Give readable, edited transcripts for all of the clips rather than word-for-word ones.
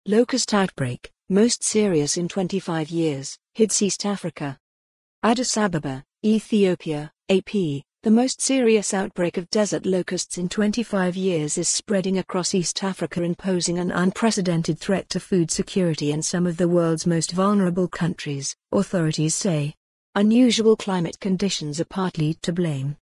Locust outbreak, most serious in 25 years, hits East Africa. Addis Ababa, Ethiopia, AP, the most serious outbreak of desert locusts in 25 years is spreading across East Africa and posing an unprecedented threat to food security in some of the world's most vulnerable countries, authorities say. Unusual climate conditions are partly to blame.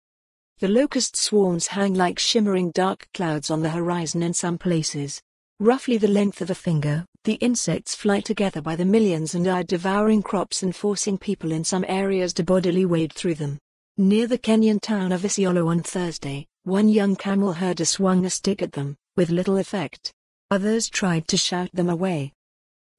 The locust swarms hang like shimmering dark clouds on the horizon in some places. Roughly the length of a finger, the insects fly together by the millions and are devouring crops and forcing people in some areas to bodily wade through them. Near the Kenyan town of Isiolo on Thursday, one young camel herder swung a stick at them, with little effect. Others tried to shout them away.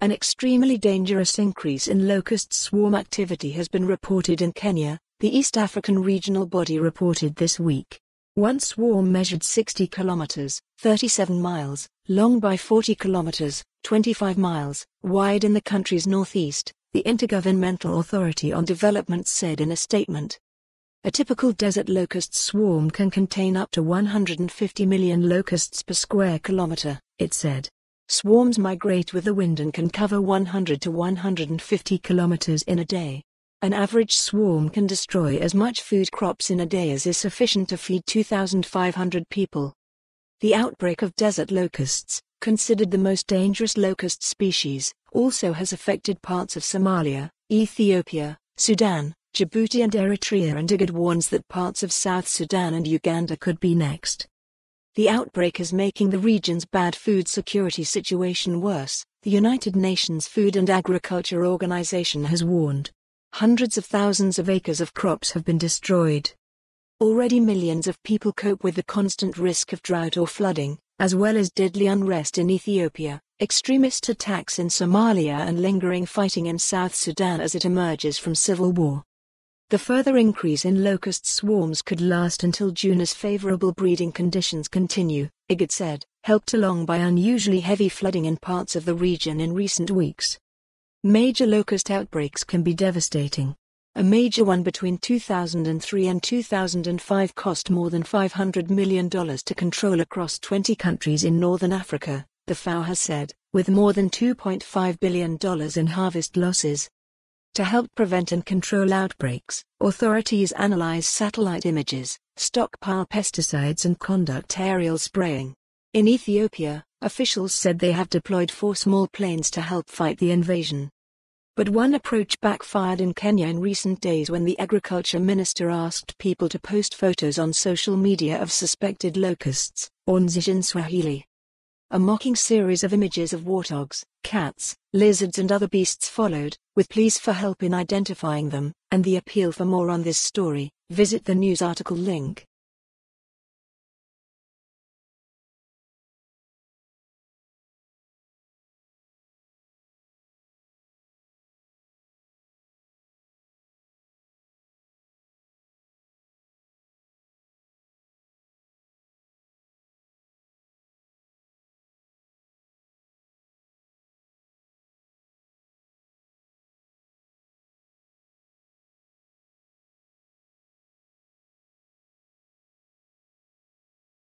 An extremely dangerous increase in locust swarm activity has been reported in Kenya, the East African regional body reported this week. One swarm measured 60 kilometers, 37 miles, long by 40 kilometers, 25 miles, wide in the country's northeast, the Intergovernmental Authority on Development said in a statement. A typical desert locust swarm can contain up to 150 million locusts per square kilometer, it said. Swarms migrate with the wind and can cover 100 to 150 kilometers in a day. An average swarm can destroy as much food crops in a day as is sufficient to feed 2,500 people. The outbreak of desert locusts, considered the most dangerous locust species, also has affected parts of Somalia, Ethiopia, Sudan, Djibouti and Eritrea, and IGAD warns that parts of South Sudan and Uganda could be next. The outbreak is making the region's bad food security situation worse, the United Nations Food and Agriculture Organization has warned. Hundreds of thousands of acres of crops have been destroyed. Already millions of people cope with the constant risk of drought or flooding, as well as deadly unrest in Ethiopia, extremist attacks in Somalia and lingering fighting in South Sudan as it emerges from civil war. The further increase in locust swarms could last until June as favorable breeding conditions continue, IGAD said, helped along by unusually heavy flooding in parts of the region in recent weeks. Major locust outbreaks can be devastating. A major one between 2003 and 2005 cost more than $500 million to control across 20 countries in northern Africa, the FAO has said, with more than $2.5 billion in harvest losses. To help prevent and control outbreaks, authorities analyze satellite images, stockpile pesticides and conduct aerial spraying. In Ethiopia, officials said they have deployed 4 small planes to help fight the invasion. But one approach backfired in Kenya in recent days when the agriculture minister asked people to post photos on social media of suspected locusts, onzish in Swahili. A mocking series of images of warthogs, cats, lizards and other beasts followed, with pleas for help in identifying them, and the appeal for more on this story. Visit the news article link.